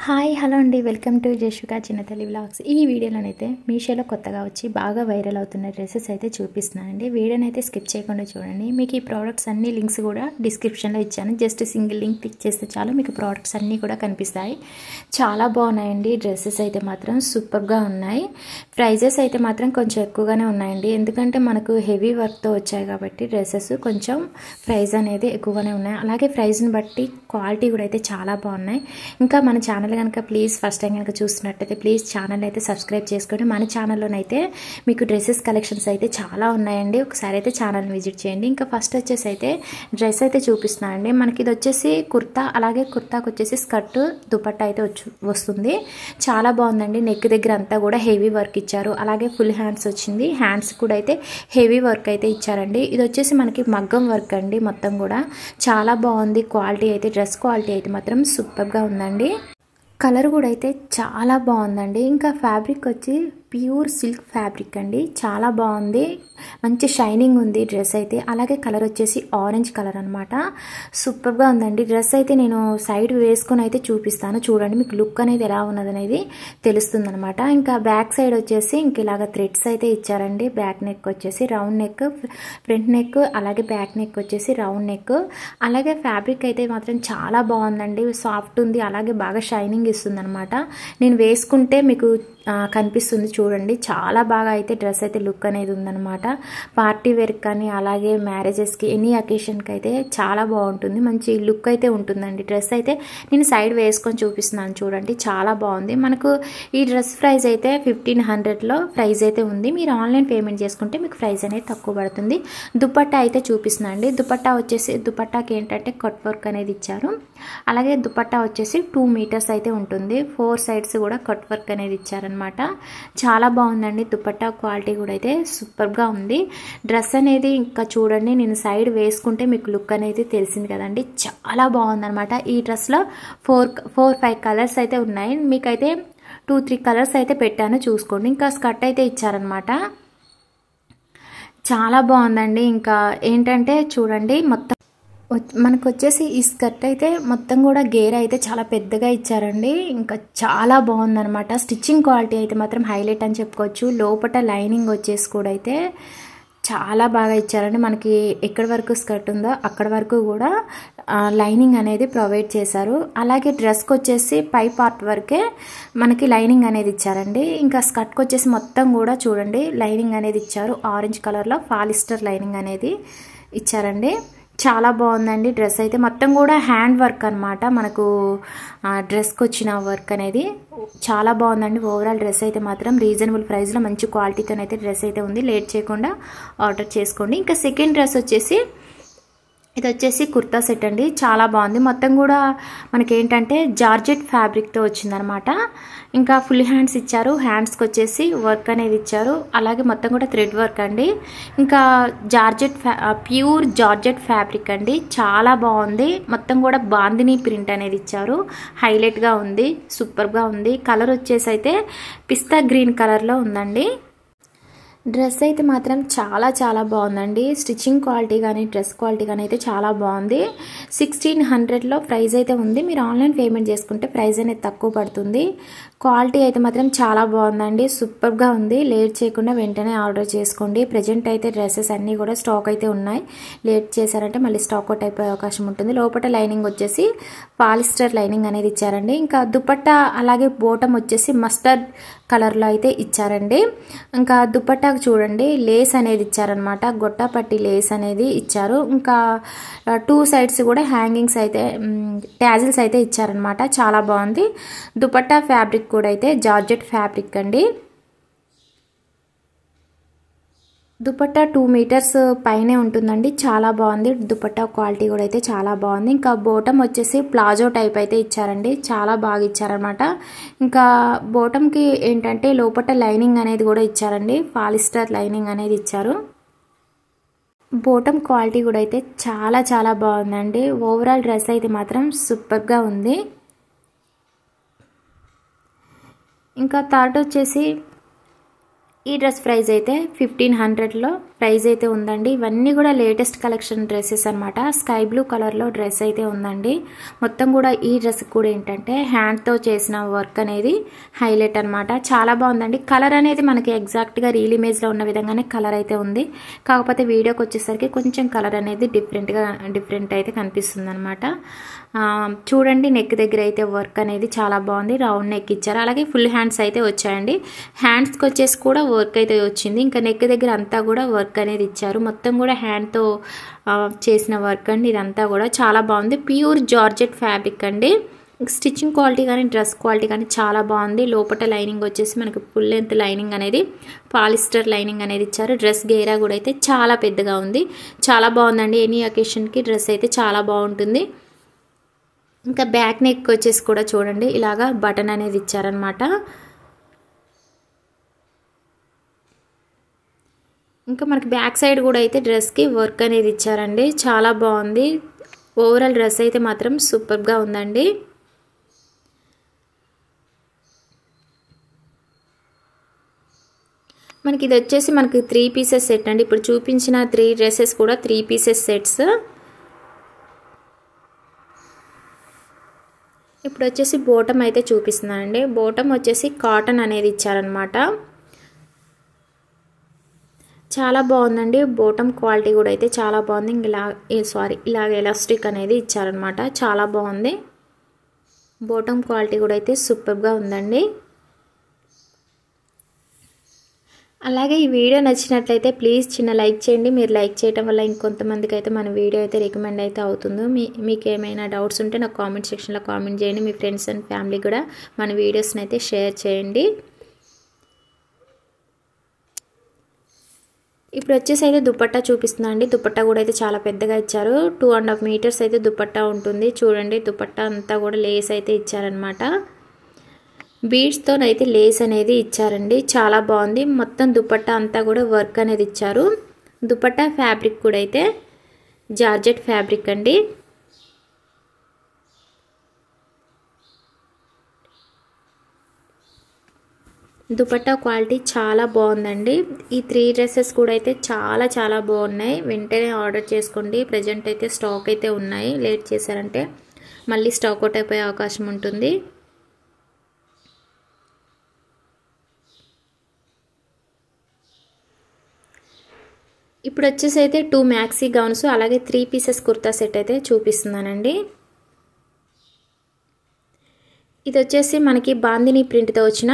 Hi hello అండి, welcome to జేషుకా చిన్నతల్లి vlogs. ఈ వీడియోలోనైతే మీషోలో కొత్తగా వచ్చి బాగా వైరల్ అవుతున్న డ్రెస్సెస్ అయితే చూపిస్తున్నానండి. వీడియోని అయితే స్కిప్ చేయకుండా చూడండి. మీకు ఈ ప్రోడక్ట్స్ అన్ని లింక్స్ కూడా డిస్క్రిప్షన్లో ఇచ్చాను. జస్ట్ సింగిల్ లింక్ క్లిక్ చేస్తే చాలు మీకు ప్రోడక్ట్స్ అన్నీ కూడా కనిపిస్తాయి. చాలా బాగున్నాయండి. డ్రెస్సెస్ అయితే మాత్రం సూపర్గా ఉన్నాయి. ప్రైజెస్ అయితే మాత్రం కొంచెం ఎక్కువగానే ఉన్నాయండి. ఎందుకంటే మనకు హెవీ వర్క్తో వచ్చాయి కాబట్టి డ్రెస్సెస్ కొంచెం ప్రైస్ అనేది ఎక్కువగానే ఉన్నాయి. అలాగే ప్రైస్ని బట్టి క్వాలిటీ కూడా అయితే చాలా బాగున్నాయి. ఇంకా మన ఛానల్ కనుక ప్లీజ్ ఫస్ట్ టైం కనుక చూస్తున్నట్టయితే ప్లీజ్ ఛానల్ అయితే సబ్స్క్రైబ్ చేసుకోండి. మన ఛానల్లోనైతే మీకు డ్రెస్సెస్ కలెక్షన్స్ అయితే చాలా ఉన్నాయండి. ఒకసారి అయితే ఛానల్ని విజిట్ చేయండి. ఇంకా ఫస్ట్ వచ్చేసి అయితే డ్రెస్ అయితే చూపిస్తున్నానండి. మనకి ఇది వచ్చేసి కుర్తా, అలాగే కుర్తాకి వచ్చేసి స్కర్ట్ దుపట్టా అయితే వస్తుంది. చాలా బాగుందండి. నెక్ దగ్గర అంతా కూడా హెవీ వర్క్ ఇచ్చారు. అలాగే ఫుల్ హ్యాండ్స్ వచ్చింది. హ్యాండ్స్ కూడా అయితే హెవీ వర్క్ అయితే ఇచ్చారండి. ఇది వచ్చేసి మనకి మగ్గం వర్క్ అండి. మొత్తం కూడా చాలా బాగుంది. క్వాలిటీ అయితే డ్రెస్ క్వాలిటీ అయితే మాత్రం సూపర్గా ఉందండి. కలర్ కూడా అయితే చాలా బాగుందండి. ఇంకా ఫ్యాబ్రిక్ వచ్చి ప్యూర్ సిల్క్ ఫ్యాబ్రిక్ అండి. చాలా బాగుంది. మంచి షైనింగ్ ఉంది డ్రెస్ అయితే. అలాగే కలర్ వచ్చేసి ఆరెంజ్ కలర్ అనమాట. సూపర్గా ఉందండి. డ్రెస్ అయితే నేను సైడ్ వేసుకొని అయితే చూపిస్తాను. చూడండి మీకు లుక్ అనేది ఎలా ఉన్నది అనేది తెలుస్తుంది అనమాట. ఇంకా బ్యాక్ సైడ్ వచ్చేసి ఇంక ఇలాగ థ్రెడ్స్ అయితే ఇచ్చారండి. బ్యాక్ నెక్ వచ్చేసి రౌండ్ నెక్, ఫ్రంట్ నెక్, అలాగే బ్యాక్ నెక్ వచ్చేసి రౌండ్ నెక్. అలాగే ఫ్యాబ్రిక్ అయితే మాత్రం చాలా బాగుందండి. సాఫ్ట్ ఉంది. అలాగే బాగా షైనింగ్ ఇస్తుంది అనమాట. నేను వేసుకుంటే మీకు కనిపిస్తుంది చూడండి. చాలా బాగా అయితే డ్రెస్ అయితే లుక్ అనేది ఉందన్నమాట. పార్టీ వేర్ కానీ అలాగే మ్యారేజెస్కి ఎనీ అకేషన్కి అయితే చాలా బాగుంటుంది. మంచి లుక్ అయితే ఉంటుందండి. డ్రెస్ అయితే నేను సైడ్ వేసుకొని చూపిస్తున్నాను చూడండి. చాలా బాగుంది. మనకు ఈ డ్రెస్ ప్రైస్ అయితే 1500లో ప్రైస్ అయితే ఉంది. మీరు ఆన్లైన్ పేమెంట్ చేసుకుంటే మీకు ప్రైస్ అనేది తక్కువ పడుతుంది. దుపట్టా అయితే చూపిస్తున్నాను అండి. దుపట్టా వచ్చేసి దుపట్టాకి ఏంటంటే కట్ వర్క్ అనేది ఇచ్చారు. అలాగే దుపట్టా వచ్చేసి 2 మీటర్స్ అయితే ఉంటుంది. 4 సైడ్స్ కూడా కట్ వర్క్ అనేది ఇచ్చారు అనమాట. చాలా బాగుందండి. దుపట్టా క్వాలిటీ కూడా అయితే సూపర్గా ఉంది. డ్రెస్ అనేది ఇంకా చూడండి, నేను సైడ్ వేసుకుంటే మీకు లుక్ అనేది తెలిసింది కదండి. చాలా బాగుందనమాట. ఈ డ్రెస్లో 4-5 కలర్స్ అయితే ఉన్నాయి. మీకైతే 2-3 కలర్స్ అయితే పెట్టాను, చూసుకోండి. ఇంకా స్కర్ట్ అయితే ఇచ్చారనమాట. చాలా బాగుందండి. ఇంకా ఏంటంటే చూడండి, మొత్తం మనకు వచ్చేసి ఈ స్కర్ట్ అయితే మొత్తం కూడా గేర్ అయితే చాలా పెద్దగా ఇచ్చారండి. ఇంకా చాలా బాగుందనమాట. స్టిచ్చింగ్ క్వాలిటీ అయితే మాత్రం హైలైట్ అని చెప్పుకోవచ్చు. లోపల లైనింగ్ వచ్చేసి కూడా అయితే చాలా బాగా ఇచ్చారండి. మనకి ఎక్కడి వరకు స్కర్ట్ ఉందో అక్కడ వరకు కూడా లైనింగ్ అనేది ప్రొవైడ్ చేశారు. అలాగే డ్రెస్కి వచ్చేసి పై పార్ట్ వరకే మనకి లైనింగ్ అనేది ఇచ్చారండి. ఇంకా స్కర్ట్కి వచ్చేసి మొత్తం కూడా చూడండి లైనింగ్ అనేది ఇచ్చారు. ఆరెంజ్ కలర్లో పాలిస్టర్ లైనింగ్ అనేది ఇచ్చారండి. చాలా బాగుందండి. డ్రెస్ అయితే మొత్తం కూడా హ్యాండ్ వర్క్ అనమాట. మనకు డ్రెస్కి వచ్చిన వర్క్ అనేది చాలా బాగుందండి. ఓవరాల్ డ్రెస్ అయితే మాత్రం రీజనబుల్ ప్రైస్లో మంచి క్వాలిటీతోనైతే డ్రెస్ అయితే ఉంది. లేట్ చేయకుండా ఆర్డర్ చేసుకోండి. ఇంకా సెకండ్ డ్రెస్ వచ్చేసి ఇది వచ్చేసి కుర్తా సెట్ అండి. చాలా బాగుంది. మొత్తం కూడా మనకి ఏంటంటే జార్జెట్ ఫ్యాబ్రిక్తో వచ్చిందనమాట. ఇంకా ఫుల్ హ్యాండ్స్ ఇచ్చారు. హ్యాండ్స్కి వచ్చేసి వర్క్ అనేది ఇచ్చారు. అలాగే మొత్తం కూడా థ్రెడ్ వర్క్ అండి. ఇంకా ప్యూర్ జార్జెట్ ఫ్యాబ్రిక్ అండి. చాలా బాగుంది. మొత్తం కూడా బాందిని ప్రింట్ అనేది ఇచ్చారు. హైలైట్గా ఉంది. సూపర్గా ఉంది. కలర్ వచ్చేసి అయితే పిస్తా గ్రీన్ కలర్లో ఉందండి. డ్రెస్ అయితే మాత్రం చాలా చాలా బాగుందండి. స్టిచ్చింగ్ క్వాలిటీ కానీ డ్రెస్ క్వాలిటీ కానీ అయితే చాలా బాగుంది. 1600లో ప్రైస్ అయితే ఉంది. మీరు ఆన్లైన్ పేమెంట్ చేసుకుంటే ప్రైస్ అనేది తక్కువ పడుతుంది. క్వాలిటీ అయితే మాత్రం చాలా బాగుందండి. సూపర్గా ఉంది. లేట్ చేయకుండా వెంటనే ఆర్డర్ చేసుకోండి. ప్రజెంట్ అయితే డ్రెస్సెస్ అన్నీ కూడా స్టాక్ అయితే ఉన్నాయి. లేట్ చేశారంటే మళ్ళీ స్టాక్ అవుట్ అయిపోయే అవకాశం ఉంటుంది. లోపల లైనింగ్ వచ్చేసి పాలిస్టర్ లైనింగ్ అనేది ఇచ్చారండి. ఇంకా దుపట్టా అలాగే బోటం వచ్చేసి మస్టర్డ్ కలర్లో అయితే ఇచ్చారండి. ఇంకా దుపట్టాకు చూడండి లేస్ అనేది ఇచ్చారనమాట. గొట్టపట్టి లేస్ అనేది ఇచ్చారు. ఇంకా 2 సైడ్స్ కూడా హ్యాంగింగ్స్ అయితే ట్యాజిల్స్ అయితే ఇచ్చారనమాట. చాలా బాగుంది. దుపట్టా ఫ్యాబ్రిక్ కూడా అయితే జార్జెట్ ఫ్యాబ్రిక్ అండి. దుపట్టా 2 మీటర్స్ పైనే ఉంటుందండి. చాలా బాగుంది. దుపట్టా క్వాలిటీ కూడా అయితే చాలా బాగుంది. ఇంకా బోటం వచ్చేసి ప్లాజో టైప్ అయితే ఇచ్చారండి. చాలా బాగా ఇచ్చారనమాట. ఇంకా బోటంకి ఏంటంటే లోపల లైనింగ్ అనేది కూడా ఇచ్చారండి. పాలిస్టర్ లైనింగ్ అనేది ఇచ్చారు. బోటం క్వాలిటీ కూడా అయితే చాలా చాలా బాగుందండి. ఓవరాల్ డ్రెస్ అయితే మాత్రం సూపర్గా ఉంది. ఇంకా థర్డ్ వచ్చేసి ఈ డ్రెస్ ప్రైస్ అయితే 1500లో ప్రైస్ అయితే ఉందండి. ఇవన్నీ కూడా లేటెస్ట్ కలెక్షన్ డ్రెస్సెస్ అనమాట. స్కై బ్లూ కలర్లో డ్రెస్ అయితే ఉందండి. మొత్తం కూడా ఈ డ్రెస్ కూడా ఏంటంటే హ్యాండ్తో చేసిన వర్క్ అనేది హైలైట్ అనమాట. చాలా బాగుందండి. కలర్ అనేది మనకి ఎగ్జాక్ట్గా రీల్ ఇమేజ్లో ఉన్న విధంగానే కలర్ అయితే ఉంది. కాకపోతే వీడియోకి వచ్చేసరికి కొంచెం కలర్ అనేది డిఫరెంట్ అయితే కనిపిస్తుంది అనమాట. చూడండి, నెక్ దగ్గర అయితే వర్క్ అనేది చాలా బాగుంది. రౌండ్ నెక్ ఇచ్చారు. అలాగే ఫుల్ హ్యాండ్స్ అయితే వచ్చాయండి. హ్యాండ్స్కి వచ్చేసి కూడా వర్క్ అయితే వచ్చింది. ఇంకా నెక్ దగ్గర అంతా కూడా వర్క్ అనేది ఇచ్చారు. మొత్తం కూడా హ్యాండ్తో చేసిన వర్క్ అండి. ఇదంతా కూడా చాలా బాగుంది. ప్యూర్ జార్జెట్ ఫ్యాబ్రిక్ అండి. స్టిచ్చింగ్ క్వాలిటీ కానీ డ్రెస్ క్వాలిటీ కానీ చాలా బాగుంది. లోపల లైనింగ్ వచ్చేసి మనకి ఫుల్ లెంత్ లైనింగ్ అనేది పాలిస్టర్ లైనింగ్ అనేది ఇచ్చారు. డ్రెస్ గేరా కూడా అయితే చాలా పెద్దగా ఉంది. చాలా బాగుందండి. ఎనీ అకేషన్కి డ్రెస్ అయితే చాలా బాగుంటుంది. ఇంకా బ్యాక్ నెక్ వచ్చేసి కూడా చూడండి, ఇలాగా బటన్ అనేది ఇచ్చారనమాట. ఇంకా మనకి బ్యాక్ సైడ్ కూడా అయితే డ్రెస్కి వర్క్ అనేది ఇచ్చారండి. చాలా బాగుంది. ఓవరాల్ డ్రెస్ అయితే మాత్రం సూపర్గా ఉందండి. మనకి ఇది వచ్చేసి మనకి 3 పీసెస్ సెట్ అండి. ఇప్పుడు చూపించిన 3 డ్రెస్సెస్ కూడా 3 పీసెస్ సెట్స్. ఇప్పుడు వచ్చేసి బోటమ్ అయితే చూపిస్తున్నానండి. బోటమ్ వచ్చేసి కాటన్ అనేది ఇచ్చారనమాట. చాలా బాగుందండి. బోటమ్ క్వాలిటీ కూడా అయితే చాలా బాగుంది. ఇలాగ ఎలాస్టిక్ అనేది ఇచ్చారనమాట. చాలా బాగుంది. బోటమ్ క్వాలిటీ కూడా అయితే సూపర్గా ఉందండి. అలాగే ఈ వీడియో నచ్చినట్లయితే ప్లీజ్ చిన్న లైక్ చేయండి. మీరు లైక్ చేయడం వల్ల ఇంకొంతమందికి అయితే మన వీడియో అయితే రికమెండ్ అయితే అవుతుంది. మీకు ఏమైనా డౌట్స్ ఉంటే నాకు కామెంట్ సెక్షన్లో కామెంట్ చేయండి. మీ ఫ్రెండ్స్ అండ్ ఫ్యామిలీ కూడా మన వీడియోస్ని అయితే షేర్ చేయండి. ఇప్పుడు వచ్చేసి అయితే దుపట్టా చూపిస్తున్నా అండి. దుపట్టా కూడా అయితే చాలా పెద్దగా ఇచ్చారు. 2.5 మీటర్స్ అయితే దుపట్టా ఉంటుంది. చూడండి, దుపట్టా అంతా కూడా లేస్ అయితే ఇచ్చారనమాట. బీడ్స్తో అయితే లేస్ అనేది ఇచ్చారండి. చాలా బాగుంది. మొత్తం దుపట్టా అంతా కూడా వర్క్ అనేది ఇచ్చారు. దుపట్టా ఫ్యాబ్రిక్ కూడా అయితే జార్జెట్ ఫ్యాబ్రిక్ అండి. దుపట్టా క్వాలిటీ చాలా బాగుందండి. ఈ 3 డ్రెస్సెస్ కూడా అయితే చాలా బాగున్నాయి. వెంటనే ఆర్డర్ చేసుకోండి. ప్రజెంట్ అయితే స్టాక్ అయితే ఉన్నాయి. లేట్ చేశారంటే మళ్ళీ స్టాక్ అవుట్ అయిపోయే అవకాశం ఉంటుంది. ఇప్పుడు వచ్చేసి అయితే 2 మ్యాక్సీ గౌన్స్ అలాగే 3 పీసెస్ కుర్తా సెట్ అయితే చూపిస్తున్నానండి. ఇది వచ్చేసి మనకి బాందిని ప్రింట్తో వచ్చిన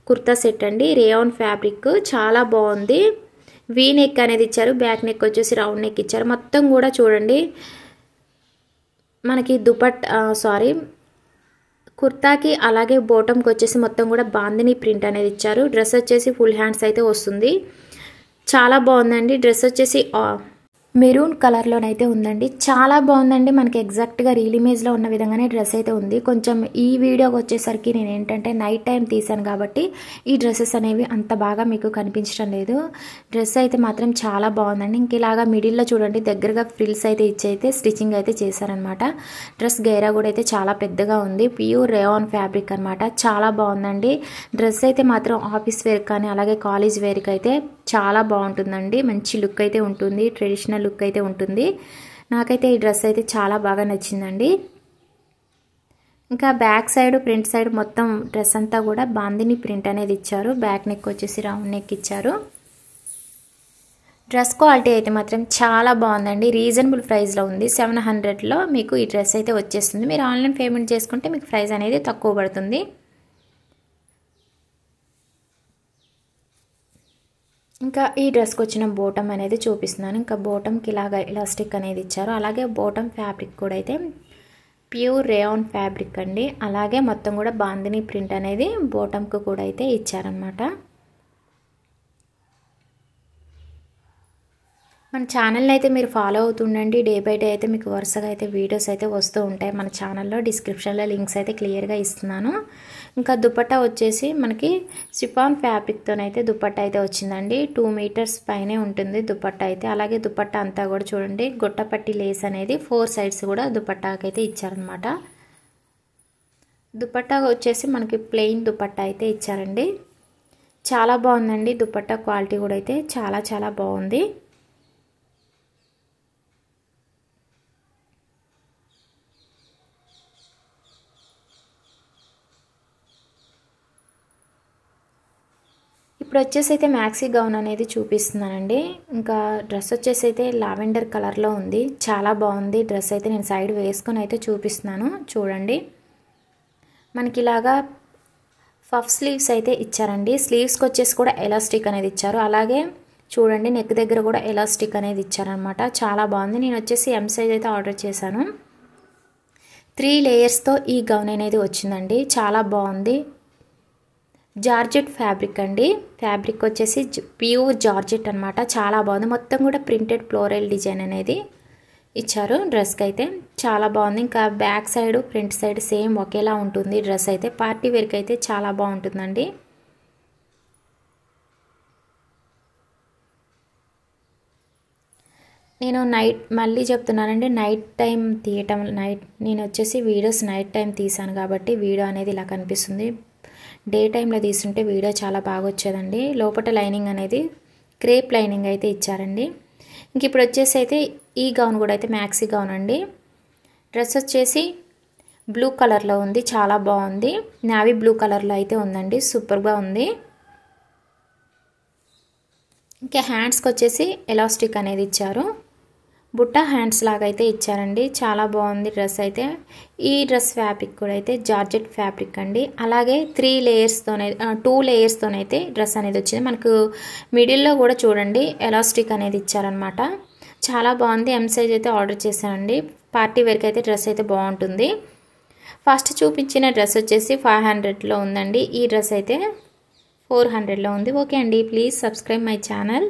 కుర్తా సెట్ అండి. రేయాన్ ఫ్యాబ్రిక్ చాలా బాగుంది. వీ నెక్ అనేది ఇచ్చారు. బ్యాక్ నెక్ వచ్చేసి రౌండ్ నెక్ ఇచ్చారు. మొత్తం కూడా చూడండి, మనకి కుర్తాకి అలాగే బోటంకి వచ్చేసి మొత్తం కూడా బాందిని ప్రింట్ అనేది ఇచ్చారు. డ్రెస్ వచ్చేసి ఫుల్ హ్యాండ్స్ అయితే వస్తుంది. చాలా బాగుందండి. డ్రెస్ వచ్చేసి మెరూన్ కలర్లోనైతే ఉందండి. చాలా బాగుందండి. మనకి ఎగ్జాక్ట్గా రీల్ ఇమేజ్లో ఉన్న విధంగానే డ్రెస్ అయితే ఉంది. కొంచెం ఈ వీడియోకి వచ్చేసరికి నేను ఏంటంటే నైట్ టైం తీసాను కాబట్టి ఈ డ్రెస్సెస్ అనేవి అంత బాగా మీకు కనిపించడం లేదు. డ్రెస్ అయితే మాత్రం చాలా బాగుందండి. ఇంక ఇలాగా మిడిల్లో చూడండి, దగ్గరగా ఫ్రిల్స్ అయితే ఇచ్చి స్టిచ్చింగ్ అయితే చేశారనమాట. డ్రెస్ గేరా కూడా అయితే చాలా పెద్దగా ఉంది. ప్యూర్ రేయాన్ ఫ్యాబ్రిక్ అనమాట. చాలా బాగుందండి. డ్రెస్ అయితే మాత్రం ఆఫీస్ వేర్ కానీ అలాగే కాలేజ్ వేర్కి అయితే చాలా బాగుంటుందండి. మంచి లుక్ అయితే ఉంటుంది. ట్రెడిషనల్ లుక్ అయితే ఉంటుంది. నాకైతే ఈ డ్రెస్ అయితే చాలా బాగా నచ్చిందండి. ఇంకా బ్యాక్ సైడ్ ఫ్రంట్ సైడ్ మొత్తం డ్రెస్ అంతా కూడా బాందిని ప్రింట్ అనేది ఇచ్చారు. బ్యాక్ నెక్ వచ్చేసి రౌండ్ నెక్ ఇచ్చారు. డ్రెస్ క్వాలిటీ అయితే మాత్రం చాలా బాగుందండి. రీజనబుల్ ప్రైస్లో ఉంది. 700లో మీకు ఈ డ్రెస్ అయితే వచ్చేస్తుంది. మీరు ఆన్లైన్ పేమెంట్ చేసుకుంటే మీకు ప్రైస్ అనేది తక్కువ పడుతుంది. ఇంకా ఈ డ్రెస్కి వచ్చిన బోటమ్ అనేది చూపిస్తున్నాను. ఇంకా బోటమ్కి ఇలాగ ఎలాస్టిక్ అనేది ఇచ్చారు. అలాగే బోటమ్ ఫ్యాబ్రిక్ కూడా అయితే ప్యూర్ రేయాన్ ఫ్యాబ్రిక్ అండి. అలాగే మొత్తం కూడా బాందిని ప్రింట్ అనేది బోటమ్కి కూడా అయితే ఇచ్చారనమాట. మన ఛానల్ని అయితే మీరు ఫాలో అవుతుండండి. డే బై డే అయితే మీకు వరుసగా అయితే వీడియోస్ అయితే వస్తూ ఉంటాయి. మన ఛానల్లో డిస్క్రిప్షన్లో లింక్స్ అయితే క్లియర్గా ఇస్తున్నాను. ఇంకా దుపట్టా వచ్చేసి మనకి షిఫాన్ ఫ్యాబ్రిక్తోనైతే దుపట్టా అయితే వచ్చిందండి. 2 మీటర్స్ పైనే ఉంటుంది దుపట్టా అయితే. అలాగే దుపట్టా అంతా కూడా చూడండి, గొట్టపట్టి లేస్ అనేది 4 సైడ్స్ కూడా దుపట్టాకి అయితే ఇచ్చారనమాట. దుపట్టా వచ్చేసి మనకి ప్లెయిన్ దుపట్టా అయితే ఇచ్చారండి. చాలా బాగుందండి. దుపట్టా క్వాలిటీ కూడా అయితే చాలా బాగుంది. ఇప్పుడు వచ్చేసి అయితే మ్యాక్సీ గౌన్ అనేది చూపిస్తున్నానండి. ఇంకా డ్రెస్ వచ్చేసి అయితే లావెండర్ కలర్లో ఉంది. చాలా బాగుంది డ్రెస్ అయితే. నేను సైడ్ వేసుకొని అయితే చూపిస్తున్నాను చూడండి. మనకి ఇలాగా పఫ్ స్లీవ్స్ అయితే ఇచ్చారండి. స్లీవ్స్కి వచ్చేసి కూడా ఎలాస్టిక్ అనేది ఇచ్చారు. అలాగే చూడండి నెక్ దగ్గర కూడా ఎలాస్టిక్ అనేది ఇచ్చారనమాట. చాలా బాగుంది. నేను వచ్చేసి ఎం సైజ్ అయితే ఆర్డర్ చేశాను. 3 లేయర్స్తో ఈ గౌన్ అనేది వచ్చిందండి. చాలా బాగుంది. జార్జెట్ ఫ్యాబ్రిక్ అండి. ఫ్యాబ్రిక్ వచ్చేసి ప్యూర్ జార్జెట్ అనమాట. చాలా బాగుంది. మొత్తం కూడా ప్రింటెడ్ ఫ్లోరల్ డిజైన్ అనేది ఇచ్చారు డ్రెస్కి అయితే. చాలా బాగుంది. ఇంకా back side front side same ఒకేలా ఉంటుంది డ్రెస్ అయితే. పార్టీ వేర్కి అయితే చాలా బాగుంటుందండి. నేను మళ్ళీ చెప్తున్నానండి, నైట్ టైం తీయటం నేను వచ్చేసి వీడియోస్ నైట్ టైం తీసాను కాబట్టి వీడియో అనేది ఇలా కనిపిస్తుంది. డే టైంలో తీసుంటే వీడియో చాలా బాగా వచ్చేదండి. లోపల లైనింగ్ అనేది క్రేప్ లైనింగ్ అయితే ఇచ్చారండి. ఇంక ఇప్పుడు వచ్చేసి అయితే ఈ గౌన్ కూడా అయితే మ్యాక్సీ గౌన్ అండి. డ్రెస్ వచ్చేసి బ్లూ కలర్లో ఉంది. చాలా బాగుంది. నావీ బ్లూ కలర్లో అయితే ఉందండి. సూపర్గా ఉంది. ఇంకా హ్యాండ్స్కి వచ్చేసి ఎలాస్టిక్ అనేది ఇచ్చారు. బుట్ట హ్యాండ్స్ లాగా అయితే ఇచ్చారండి. చాలా బాగుంది డ్రెస్ అయితే. ఈ డ్రెస్ ఫ్యాబ్రిక్ కూడా అయితే జార్జెట్ ఫ్యాబ్రిక్ అండి. అలాగే 2 లేయర్స్తోనైతే డ్రెస్ అనేది వచ్చింది. మనకు మిడిల్లో కూడా చూడండి ఎలాస్టిక్ అనేది ఇచ్చారనమాట. చాలా బాగుంది. ఎం సైజ్ అయితే ఆర్డర్ చేశానండి. పార్టీ వేర్కి అయితే డ్రెస్ అయితే బాగుంటుంది. ఫస్ట్ చూపించిన డ్రెస్ వచ్చేసి 500లో ఉందండి. ఈ డ్రెస్ అయితే 400లో ఉంది. ఓకే అండి, ప్లీజ్ సబ్స్క్రైబ్ మై ఛానల్.